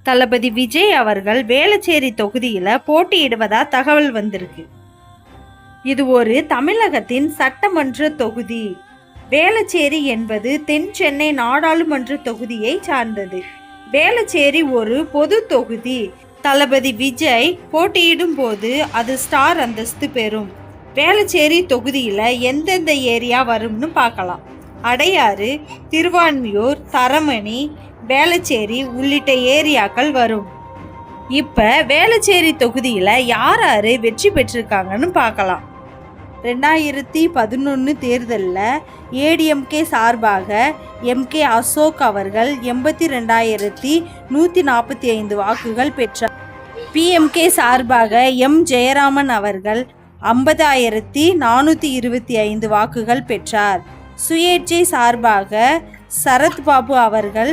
தளபதி விஜய் அவர்கள் வேளச்சேரி தொகுதியில் போட்டியிடுவதா தகவல் வந்திருக்கு. இது ஒரு தமிழகத்தின் சட்டமன்ற தொகுதி. வேளச்சேரி என்பது தென் சென்னை நாடாளுமன்ற தொகுதியை சார்ந்தது. வேளச்சேரி ஒரு பொது தொகுதி. தளபதி விஜய் போட்டியிடும் போது அது ஸ்டார் அந்தஸ்து பெறும். வேளச்சேரி தொகுதியில் எந்தெந்த ஏரியா வரும்னு பார்க்கலாம். அடையாறு, திருவான்மியூர், தரமணி, வேளச்சேரி உள்ளிட்ட ஏரியாக்கள் வரும். இப்போ வேளச்சேரி தொகுதியில் யார் யார் வெற்றி பெற்றிருக்காங்கன்னு பார்க்கலாம். 2011 தேர்தலில் ஏடிஎம்கே சார்பாக எம்கே அசோக் அவர்கள் 82,145 வாக்குகள் பெற்றார். பிஎம்கே சார்பாக எம் ஜெயராமன் அவர்கள் 50,425 வாக்குகள் பெற்றார். சுயேட்சை சார்பாக சரத்பாபு அவர்கள்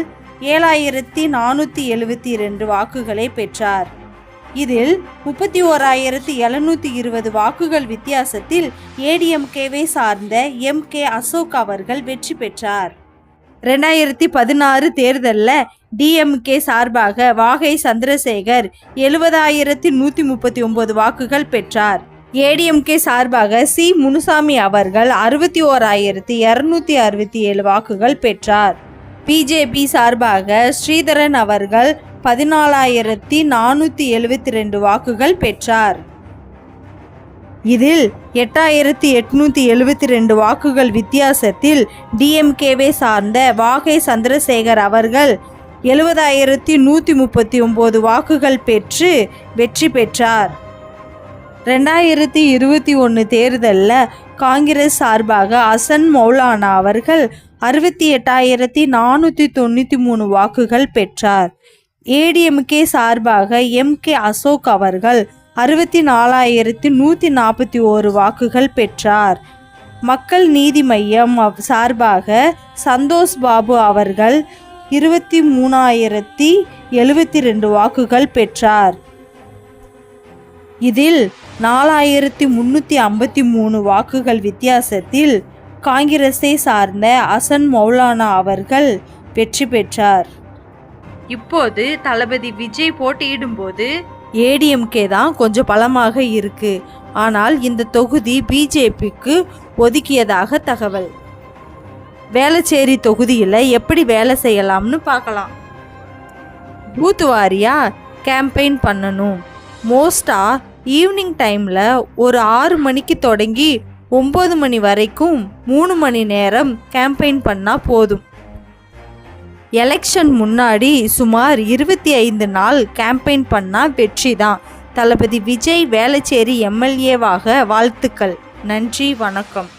7,472 வாக்குகளை பெற்றார். இதில் 31,720 வாக்குகள் வித்தியாசத்தில் ஏடிஎம்கேவை சார்ந்த எம்கே அசோக் அவர்கள் வெற்றி பெற்றார். 2016 தேர்தலில் டிஎம்கே சார்பாக வாகை சந்திரசேகர் 70,139 வாக்குகள் பெற்றார். ஏடிஎம்கே சார்பாக சி முனுசாமி அவர்கள் 61,267 வாக்குகள் பெற்றார். பிஜேபி சார்பாக ஸ்ரீதரன் அவர்கள் 14,472 வாக்குகள் பெற்றார். இதில் 8,872 வாக்குகள் வித்தியாசத்தில் டிஎம்கேவை சார்ந்த வாகை சந்திரசேகர் அவர்கள் 70,139 வாக்குகள் பெற்று வெற்றி பெற்றார். 2021 தேர்தலில் காங்கிரஸ் சார்பாக அசன் மௌலானா அவர்கள் 68,493 வாக்குகள் பெற்றார். ஏடிஎம்கே சார்பாக எம்கே அசோக் அவர்கள் 64,141 வாக்குகள் பெற்றார். மக்கள் நீதி மையம் சார்பாக சந்தோஷ் பாபு அவர்கள் 23,072 வாக்குகள் பெற்றார். இதில் 4,353 வாக்குகள் வித்தியாசத்தில் காங்கிரஸை சார்ந்த அசன் மௌலானா அவர்கள் வெற்றி பெற்றார். இப்போது தளபதி விஜய் போட்டியிடும் போது ஏடிஎம்கே தான் கொஞ்சம் பலமாக இருக்கு. ஆனால் இந்த தொகுதி பிஜேபிக்கு ஒதுக்கியதாக தகவல். வேளச்சேரி தொகுதியில் எப்படி வேலை செய்யலாம்னு பார்க்கலாம். பூத் வாரியா கேம்பெயின் பண்ணணும். மோஸ்ட்டாக ஈவினிங் டைமில் ஒரு 6 மணிக்கு தொடங்கி 9 மணி வரைக்கும் 3 மணி நேரம் கேம்பெயின் பண்ணால் போதும். எலெக்ஷன் முன்னாடி சுமார் 25 நாள் கேம்பெயின் பண்ணால் வெற்றி தான். தளபதி விஜய் வேளச்சேரி எம்எல்ஏவாக வாழ்த்துக்கள். நன்றி, வணக்கம்.